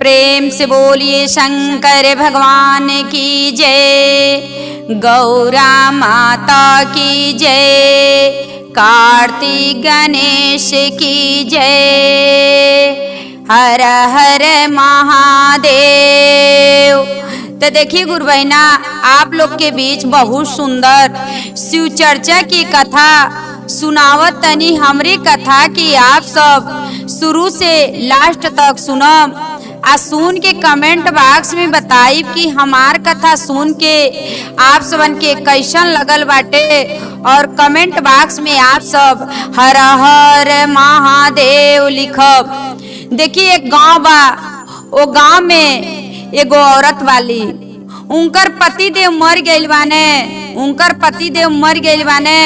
प्रेम से बोलिए शंकर भगवान की जय, गौरा माता की जय, कार्तिक गणेश की जय, हर हर महादेव। तो देखिए गुरु बहना, आप लोग के बीच बहुत सुंदर शिव चर्चा की कथा सुनावत तनी हमरी कथा की आप सब शुरू से लास्ट तक सुनम आ सुन के कमेंट बॉक्स में बताई कि हमार कथा सुन के आप सबन के कैसन लगल बाटे, और कमेंट बॉक्स में आप सब हर हर महादेव लिखब। देखिए एक गांव बा, वो गांव में एगो औरत वाली, उनकर पति देव मर गइल बाने, उनकर पति देव मर गइल बाने,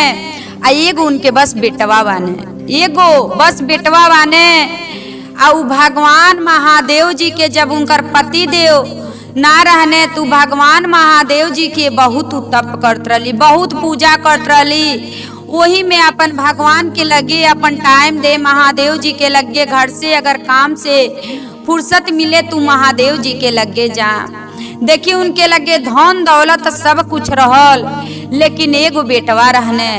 आ एगो उनके बस बेटवा बाने, एगो बस बेटवा बाने। आ भगवान महादेव जी के जब उनकर पति देव ना रहने तो भगवान महादेव जी के बहुत तप करत रही, बहुत पूजा करत रही। वही में अपन भगवान के लगे अपन टाइम दे, महादेव जी के लगे, घर से अगर काम से फुर्सत मिले तो महादेव जी के लगे जा। देखिए उनके लगे धन दौलत सब कुछ रहल, लेकिन एगो बेटवा रहने।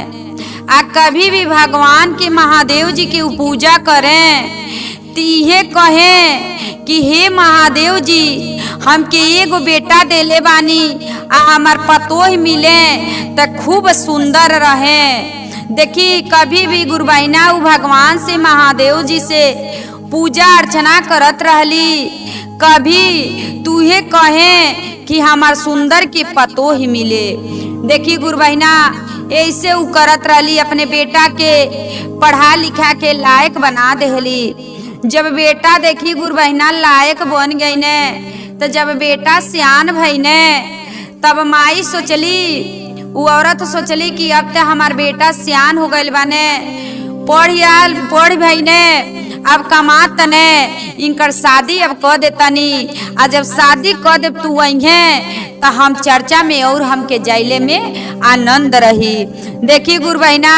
आ कभी भी भगवान के महादेव जी की पूजा करें तीहे कहें कि हे महादेव जी, हमके एगो बेटा देले बानी, आ हमार पतोह मिले तो खूब सुंदर रहे। देखी कभी भी गुरु बहना भगवान से महादेव जी से पूजा अर्चना करत रहली, कभी तूहे कहें कि हमार सुंदर के पतोह मिले। देखी गुरु बहना ऐसे उ करत रहली, अपने बेटा के पढ़ा लिखा के लायक बना देहली। जब बेटा देखी गुरु बहना लायक बन गई ने, तो जब बेटा सियान भई ने, तब माई सोचली, वो औरत सोचली कि अब तो हमार बेटा सियान हो गइल बाने, पढ़ भई ने, अब कमात ने, इनकर शादी अब कह देतनी। आ जब शादी कह दे तू अइहे तो हम चर्चा में और हमके जाइले में आनंद रही। देखी गुरु बहना,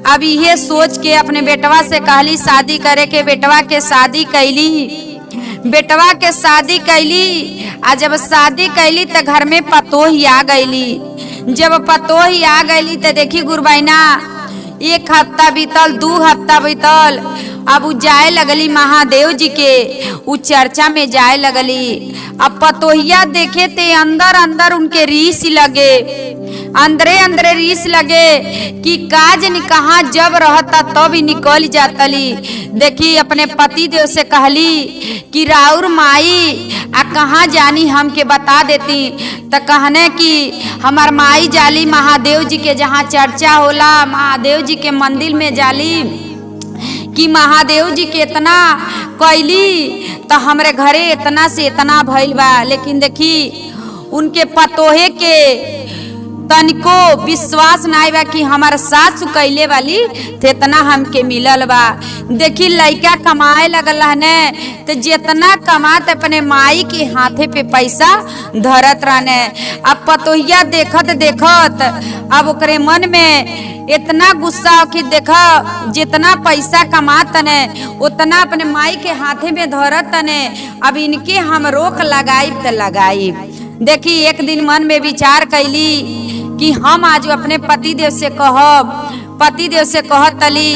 अब ये सोच के अपने बेटवा से कहली शादी करे के। बेटवा के शादी कैली, बेटवा के शादी कैली। आ जब शादी कैली तो घर में पतोही आ गईली। जब पतोही आ गईली तो देखी गुरु बहना, एक हफ्ता बीतल, 2 हफ्ता बीतल, अब उ जाए लगली महादेव जी के उ चर्चा में जाए लगली। अब पतोहिया देखे ते अंदर अंदर उनके रीस लगे, अंदरे अंदरे रीस लगे कि काज नि कहाँ जब रहता तब ही निकल जातली। देखी अपने पति देव से कहली कि राउर माई आ कहाँ जानी हमके बता देती। तो कहने कि हमार माई जाली महादेव जी के जहाँ चर्चा होला, महादेव जी के मंदिर में जाली कि महादेव जी के इतना कैली तो हमरे घरे इतना से इतना भइल बा। लेकिन देखी उनके पतोहे के तनिको विश्वास नहीं बा कि हमारा सास कैले वाली थे इतना हमके मिलल बा। देखी लइका कमाए लगल ने, तो जितना कमात अपने माई के हाथे पे पैसा धरत रहने। अब पतोहिया देखत देखत अब ओकरे मन में इतना गुस्सा हो कि देखा जितना पैसा कमात ने उतना अपने माई के हाथे में धरत ने, अब इनके हम रोक लगाई तो लगाई। देखी एक दिन मन में विचार कैली कि हम आज अपने पति देव से कहब, पति देव से कहतली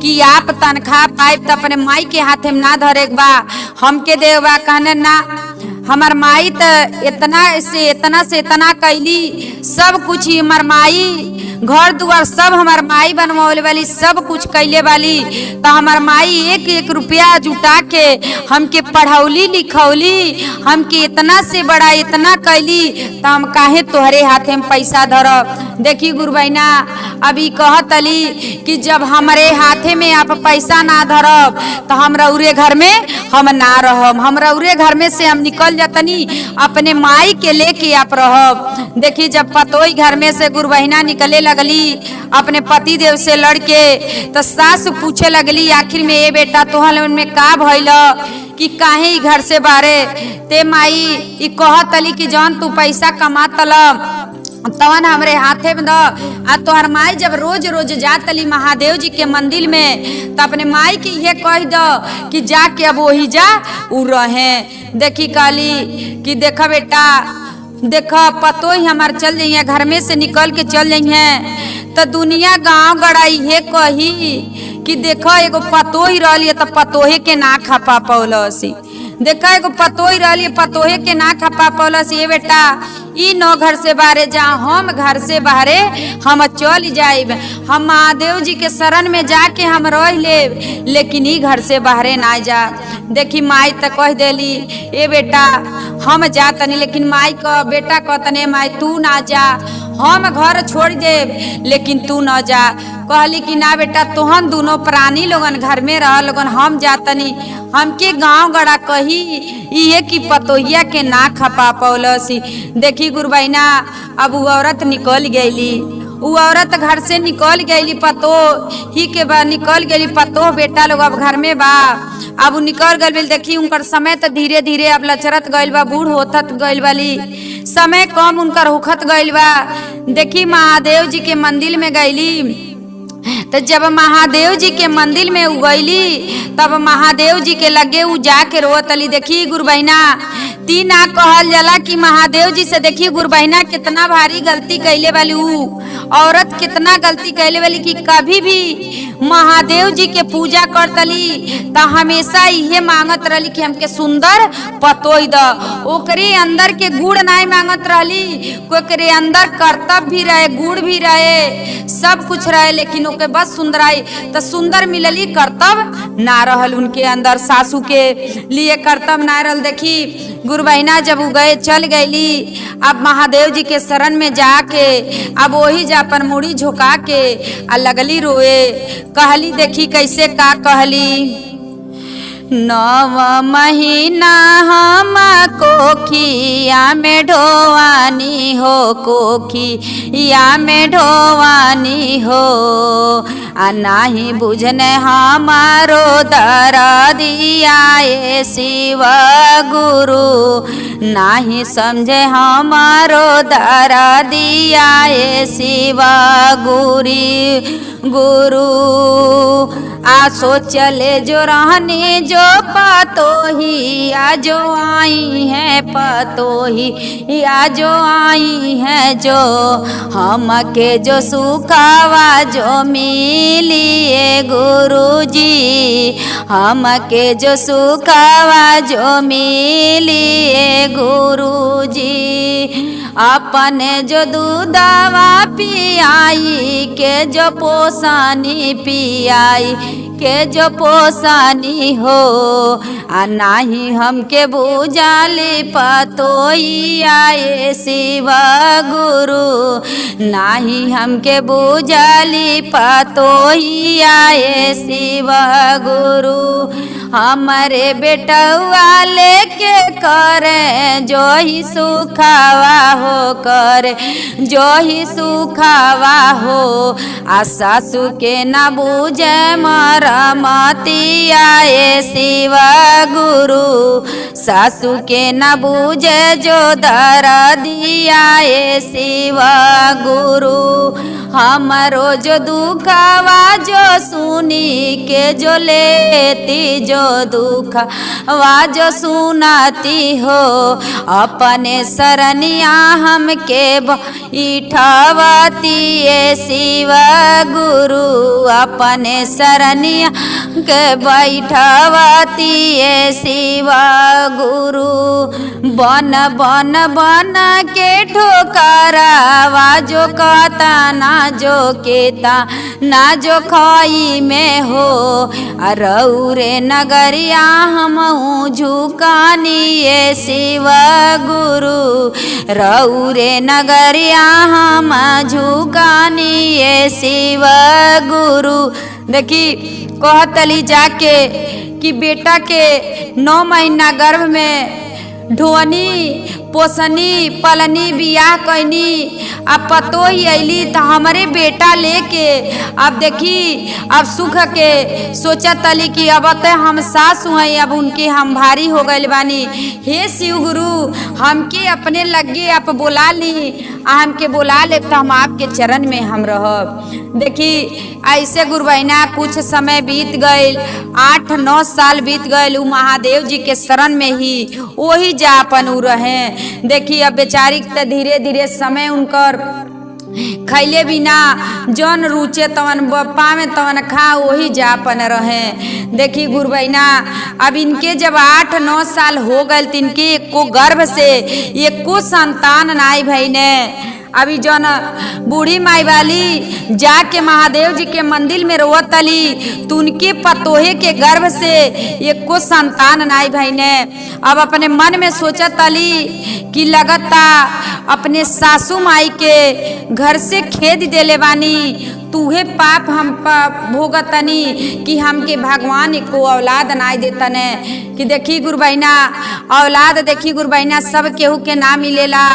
कि आप तनख्वाह पाइब तो अपने माई के हाथे में ना धरे बा, हमके देवा। कहने ना, हमार माई तो इतना से इतना कैली, सब कुछ ही हमार माई, घर दुआर सब हमार माई बनवाले वाली, सब कुछ कैले वाली। तो हमार माई एक एक रुपया जुटा के हमके पढ़ौली लिखौली, हमके इतना से बड़ा इतना कैली, तो हम काहे तोहरे हाथे में पैसा धरब। देखी गुरु बहना, अभी कहतली कि जब हमारे हाथे में आप पैसा ना धरब तो हम रउरे घर में हम ना रहब, हम रउरे घर में से हम निकल जातनी, अपने माई के लेके आप रहब। देखी जब पतोई घर में से गुरु बहना निकले लगली अपने पति देव से लड़के, तो सास पूछे लगली आखिर में ये बेटा तोहर में का भइल कि काहे घर से बारे ते माई। ई कहतली कि जौन तू पैसा कमा तल तवन हमरे हाथे में दो। आ तोहर माई जब रोज रोज जातली महादेव जी के मंदिर में तो अपने माई की ये कह दो कि जाके अब वही जा उ रहे। देखी काली कि देखा बेटा, देखा पतो ही हमार चल जाइए, घर में से निकल के चल जाइए तो दुनिया गांव गड़ाई है कही कि देखो एगो पतो ही रही तो पतोहे के ना खपा पौलसी। देखा एगो पतोही रही पतोहे के ना खपा पौलस। ये बेटा ई नो घर से बाहरे जा, हम घर से बाहरे हम चल जाइब, हम महादेव जी के शरण में जाके हम रह लेब, लेकिन ई घर से बाहरे ना जा। देखी माई तो कह देली ए बेटा हम जा तनी, लेकिन माई का बेटा कहतने माई तू ना जा, हम घर छोड़ देब लेकिन तू न जा। कहली कि ना बेटा तोहन दोनों प्राणी लोगन घर में रह लोगन, हम जातनी, हमके गांव गड़ा कही ये कि पतोहिया के ना खपा पौलसी। देखी गुरुबैना अब वो औरत निकल गईली, वो औरत घर से निकल गईली, पतो ही के बाद निकल गईली, पतो बेटा लोग अब घर में बा। अब वो निकल गई। देखी उनकर समय तो धीरे धीरे अब लचरत गईल बा, बूढ़ होतत गईल वाली, समय कम उनकर होखत गईल बा। देखी महादेव जी के मंदिर में गईली तो जब महादेव जी के मंदिर में उगैली तब महादेव जी के लगे उ जाके रोतली। देखी गुरुबहिना तीना कहल जाला कि महादेव जी से देखी गुरुबहिना कितना भारी गलती कैले वाली, उ औरत कितना गलती कैले वाली कि कभी भी महादेव जी के पूजा करतली तो हमेशा ये मांगत रहली कि हमके सुंदर पतोई द। ओकरे अंदर के गुड़ नहीं मांगत रहली, ओकरे अंदर कर्तव्य भी रहे, गुड़ भी रहे, सब कुछ रहे, लेकिन ओके बस सुंदराई तो सुंदर मिलली, कर्तव्य ना रहल उनके अंदर, सासू के लिए कर्तव्य ना रहल। देखी गुरुबहिना जब उ गए चल गईली, अब महादेव जी के शरण में जाके अब वही जा अपन मुड़ी झुका के आ लगली रोए। कहली देखी कैसे का कहली, 9 महीना हम कोखिया में ढोवानी हो, कोखिया में ढोवानी हो, आ नाही बुझने हमारो दरदिया ए शिव गुरु, नाही समझे हमारो दरदिया ए शिव गुरु। आ सोचले जो रहने जो पतोही या जो आई है पतोही या जो आई है, जो हमके जो सुखावा जो मिलिए गुरुजी, हमके जो सुखावा जो मिलिए गुरुजी, अपने जो दूधवा पियाई के जो पोसानी पियाई के जो पोसानी हो, आ नाही हमके बुझाली पतोई आए शिव गुरु, नाही हमके बुझाली पतोई आए शिव गुरु। हमारे बेटवा लेके करे जो ही सुखावा हो, करे जो ही सुखावा हो, आ सासू के न बूझे मरमती आए शिव गुरु, सासू के न बूझे जो दर्दी आए शिव गुरु। हमारो जो दुखवा जो सुनी के जो लेती, जो दुखवा जो सुनाती हो, अपने शरणिया हमके बैठवती ए शिव गुरु, अपने शरणिया के बैठवती ए शिव गुरु। बन बन बन के ठोकरवा जो कहता ना जो केता ना जो खोई में हो, रौरे नगरिया हम झुकानी ए शिव गुरु, रौरे नगरिया हम झुकानी ए शिव गुरु। देखी कहतली जाके कि बेटा के 9 महीना गर्भ में ढोनी पोसनी पलनी बियाह कैनी, अब पतो ही अली तो हमारे बेटा लेके अब देखी अब सुख के सोचा तली कि अब तो हम सास हुए, अब उनके हम भारी हो गए बानी। हे शिव गुरु हमके अपने लगे आप बुला ली, हमके बुला ले तो हम आपके चरण में हम रहब। देखी ऐसे गुरु बहना कुछ समय बीत गए, 8-9 साल बीत गए। महादेव जी के शरण में ही वही जा अपन उ रहे। देखी अब बेचारी धीरे धीरे समय उनकर खैले बिना जौन रुचे तवन पावे तवन खा वही जापन रहे। देखी गुरु बहना अब इनके जब 8-9 साल हो गए, इनके एको गर्भ से एको संतान नाई भईने। अभी जौन बूढ़ी माई वाली जाके महादेव जी के मंदिर में रोवतली तो उनके पतोहे के गर्भ से एको संतान नाई भईने। अब अपने मन में सोचतली कि लगता अपने सासू माई के घर से खेद देले बानी, तूहे पाप हम भोगतनी कि हमके भगवान को औलाद नाई देतने। कि देखी गुरु बहना औलाद देखी गुरु बहना सब केहू के ना मिलेला।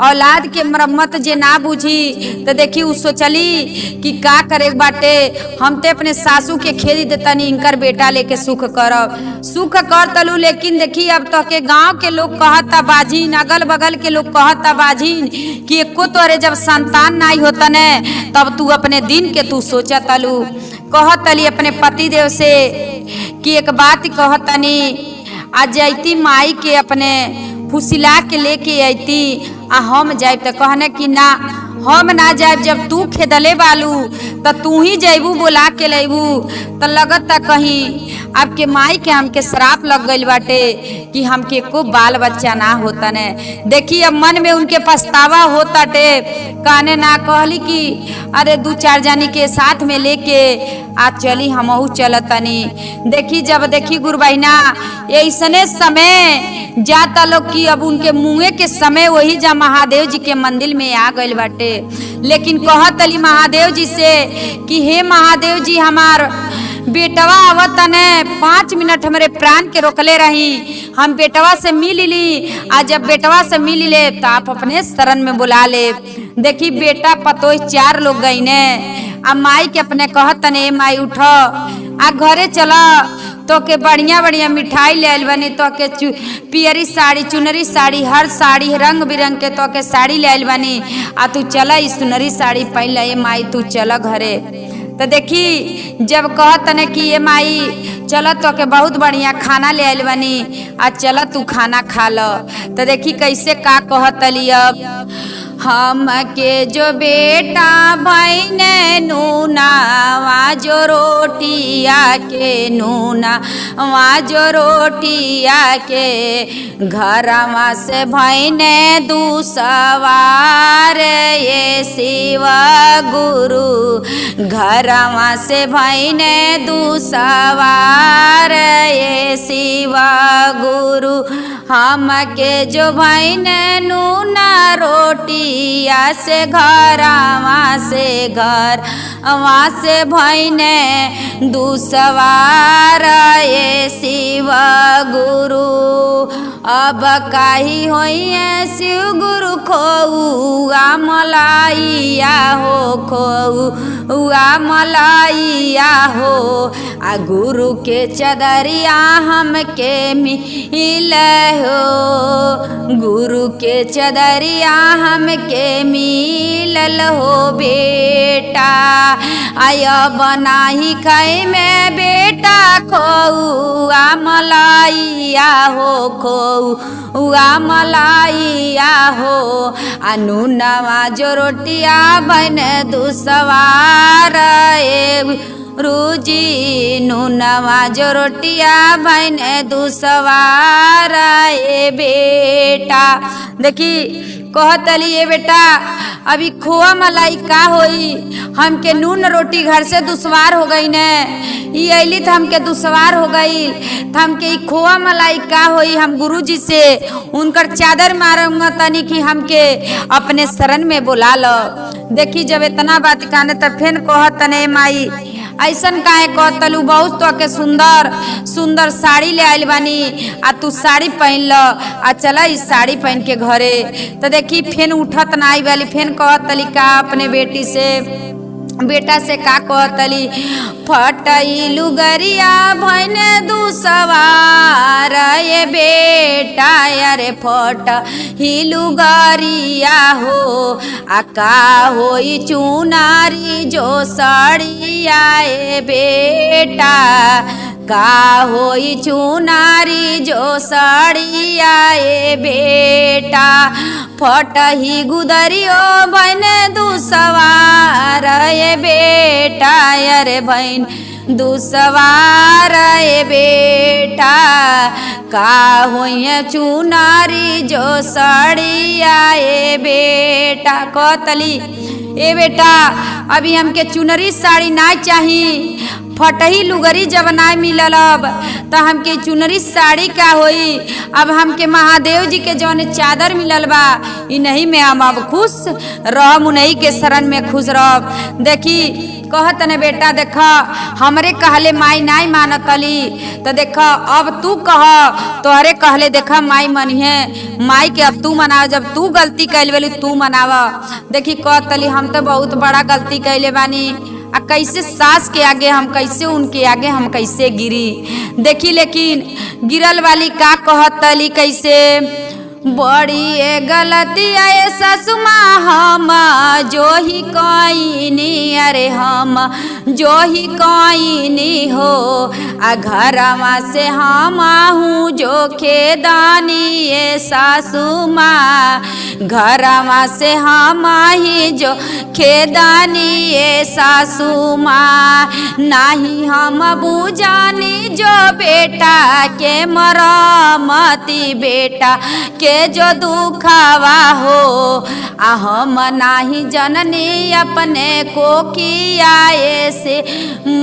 औलाद के मरम्मत जे ना बुझी तो देखी उ सोचली कि का करे बाटे, हम ते अपने सासू के खेदी देतनी, इनकर बेटा लेके सुख करब। सुख कर तलू, लेकिन देखी अब तो के गांव के लोग कहता बाजीन, अगल बगल के लोग कहता बाजीन कि एको तोरे जब संतान नाई होता ने तब तू अपने दिन के तू सोचा तलू। कहतली अपने पति देव से कि एक बात कहतनी, आज जैती माई के अपने फुसिला के लेके अती आ हम जाए तो कहने कि ना हम ना जाए, जब तू खेदले बालू तो तू ही जैबू बुला के लेबू। तो लगता कहीं आपके माई के हमके श्राप लग गई बाटे कि हमके को बाल बच्चा ना होता ने। देखी अब मन में उनके पछतावा होता टे, कहने ना कहली कि अरे 2-4 जानी के साथ में लेके आज चली हमहू चलतनी। देखी जब देखी गुरु बहना ऐसने समय जाता लोग कि अब उनके मुँहे के समय वही जा महादेव जी के मंदिर में आ गए बाटे। लेकिन कहतली महादेव जी से कि हे महादेव जी हमार बेटवा आवत ने 5 मिनट हमारे प्राण के रोकले रही, हम बेटवा से मिल ली। आज जब बेटवा से मिल ले तो आप अपने शरण में बुला ले। देखी बेटा पतो 4 लोग गई ने। अब माई के अपने कहत ने माई उठो आ घरे चला, तो के बढ़िया बढ़िया मिठाई ले आइल बनी, तो के पियरी साड़ी चुनरी साड़ी हर साड़ी रंग बिरंग के तो के साड़ी ले आइल बनी। आ तू चला इस सुनरी साड़ी पहन ले माई, तू चला घरे। तो देखी जब कहत ने कि ये माई चल तो के बहुत बढ़िया खाना ले आइल बनी, आ चल तू खाना खा लो। तो देखी कैसे का कहतली, अब हम के जो बेटा भैने नूना वाजो रोटिया के नूना वाजो रोटिया के घरमा से भैने दूसवार ये शिव गुरु घरमा से भैने दूसवार ये शिव गुरु हम के जो भैने नूना रोटिया से घरवा से घर वहाँ से भैने दूसवार ये शिव गुरु अब काही होइए शिव गुरु खोउआ मलाइया हो खोउआ मलाइया हो आ गुरु के चदरिया हमके मिल हो गुरु के चदरिया हमके मिलल हो बेटा आया बनाही खाई में बेटा खोउआ मलाइया हो खोउआ मलाइया हो अनूनवा जो रोटिया बन दूसवार रूजी नूनवा जो रोटिया बन दूसवार बेटा। देखी कहतली ये बेटा अभी खोआ मलाई का होई, हमके नून रोटी घर से दुश्वार हो गई ने, ये अली तो हमके दुश्वार हो गई तो हमके खोआ मलाई का होई। हम गुरुजी से उनकर चादर मारूंगा तनी कि हमके अपने शरण में बुला लो। देखी जब इतना बात कहने तब फिर कहत ने माई ऐसन काहे कहतलू, बहुत तो के सुंदर सुंदर साड़ी ले आइल बानी आ तू साड़ी पहन ल आ चला इस साड़ी पहन के घरे। तो देखी फेन उठत ना आई वाली, फेन कहतली का अपने बेटा से का कहतली, फटई लुगरिया भैन दुसवार ये बेटा, अरे फट ही लुगरिया हो आका होई चुनारी जो साड़िया ए बेटा, का होई चुनारी जो साड़िया ए बेटा, फट ही गुदरियो भैन दुसवार ये बेटा, अरे भैन दुसवार ये बेटा, का होई चुनारी जो साड़िया ए बेटा। कहतली ए बेटा अभी हमके चुनरी साड़ी ना चाही, फटही लुगरी जब ना मिलल अब तो हमके चुनरी साड़ी का होई। अब हमके महादेव जी के जौन चादर मिलल बा इन्हीं में हम अब खुश रहम, उन्हीं के शरण में खुश रहब। देखी कहत ने बेटा देख हमरे कहले माई नाई मानतली, तो देख अब तू कह तोहरे कहले देखा माई मनिहे, माई के अब तू मनाव, जब तू गलती कैल बेली तू मनाव। देखी कहतली हम तो बहुत बड़ा गलती कैले बानी, आ कैसे सास के आगे हम कैसे उनके आगे हम कैसे गिरी। देखी लेकिन गिरल वाली का कहतली कैसे, बड़ी ए गलती ए ससुमा हम जो ही कईनी, अरे हम जो ही कईनी हो आ घरवा से हम आहूँ जो खेदानी ए सासुमा, घरवा से हम ही जो खेदानी ए सासुमा, नाही हम बुझानी जो बेटा के मरमती, बेटा के जो दुखावा हो आ हम नाही जननी अपने को किया ऐसे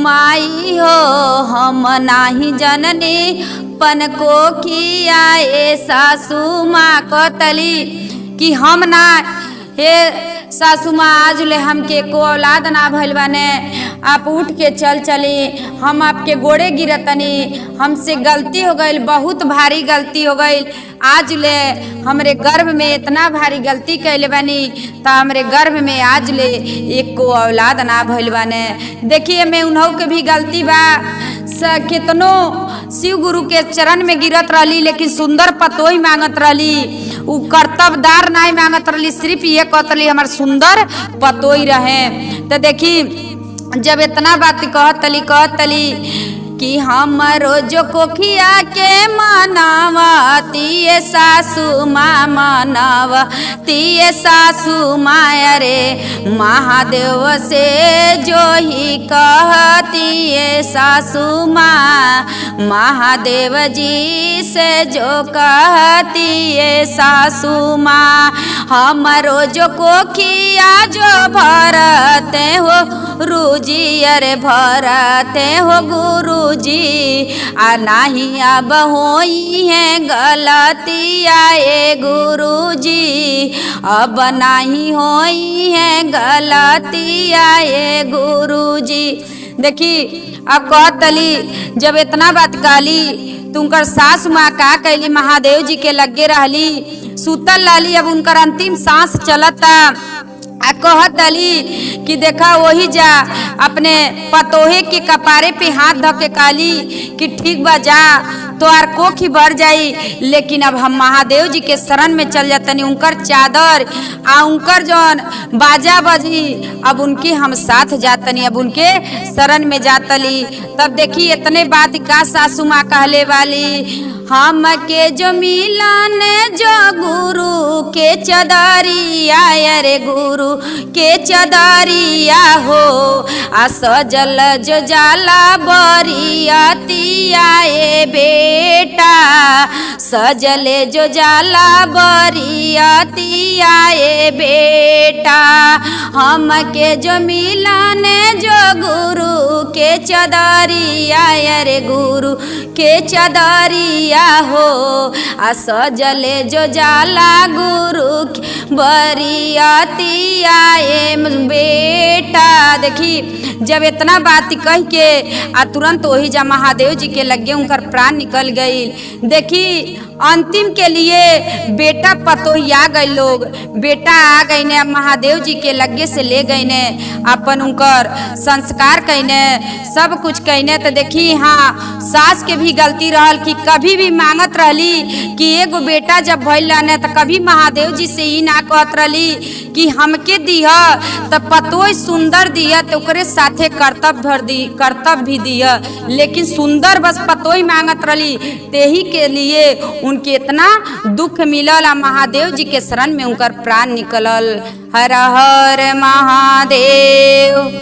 माई हो, हम नाही जननी पन को किया ए सासू माँ। कहतली कि हम ना हे सासू माँ आज ले हमके को औलाद ना भइल बाने, आप उठ के चल चली, हम आपके गोड़े गिरतनी, हमसे गलती हो गई, बहुत भारी गलती हो गई। आज ले हमरे गर्भ में इतना भारी गलती कैले बानी तो हमरे गर्भ में आज ले एक को औलाद ना भइल बाने। देखिए मैं उन्हों के भी गलती बा, कितनो शिव गुरु के चरण में गिरत रहली लेकिन सुंदर पतोही मांगत रहली, उ कर्तव्यदार नहीं मांगत रहली, सिर्फ ये कहतली हमार सुंदर पतोही रहे। तो देखी जब इतना बात कहतली कि हम रोजो कोखिया के मनावा तिये सासू माँ, मनावा तिये सासू माँ, अरे महादेव से जो ही कहती है सासू माँ, महादेव जी से जो कहती है सासू माँ, हम रोजो कोखिया जो भरते हो रुजी, अरे भरते हो गुरु जी, आ नहीं अब होई है गलतिया ए गुरु जी, अब नहीं होई है गलतिया ए गुरु जी। देखी अब कहतली जब इतना बात कहली तुमकर सास माँ का कैली, महादेव जी के लगे रहली, सुतल रहली, अब उनकर अंतिम सांस चलता। आ कहतली कि देखा वही जा अपने पतोहे के कपारे पे हाथ धके काली कि ठीक बा जा तो आर कोखी भर जाई, लेकिन अब हम महादेव जी के शरण में चल जातनी, उनकर चादर आ उनकर जौन बाजा बजी अब उनके हम साथ जातनी, अब उनके शरण में जातली। तब देखी इतने बात का सासू माँ कहले वाली, हम के जो मिलन जो गुरु के चदरिया, अरे गुरु के चदरिया हो आ सजल जो जाला बरियतिया ए बेटा, सजले जो जाला बरियतिया ए बेटा, हम के जो मिलन जो गुरु के चदरिया, अरे गुरु के चदरिया हो आ सजले जो जाला गुरु बरियतिया आए बेटा। देखी जब इतना बात कह के आ तुरंत वही जा महादेव जी के लगे उनकर प्राण निकल गई। देखी अंतिम के लिए बेटा पतोही आ गए, लोग बेटा आ गई ने महादेव जी के लगे से ले गई ने अपन उनकर संस्कार कहने सब कुछ कहने। तो देखी हाँ सास के भी गलती रहल कि कभी भी मांगत रहली कि एगो बेटा जब भइल रहने तो कभी महादेव जी से ही ना कहत रहली कि हमके दिह तो पतोही सुंदर दिया तो ओकरे साथे कर्तव्य भी दिया, लेकिन सुंदर बस पतोही मांगत रहली। तेही के लिए उनके इतना दुख मिलल आ महादेव जी के शरण में उनकर प्राण निकलल। हर हर महादेव।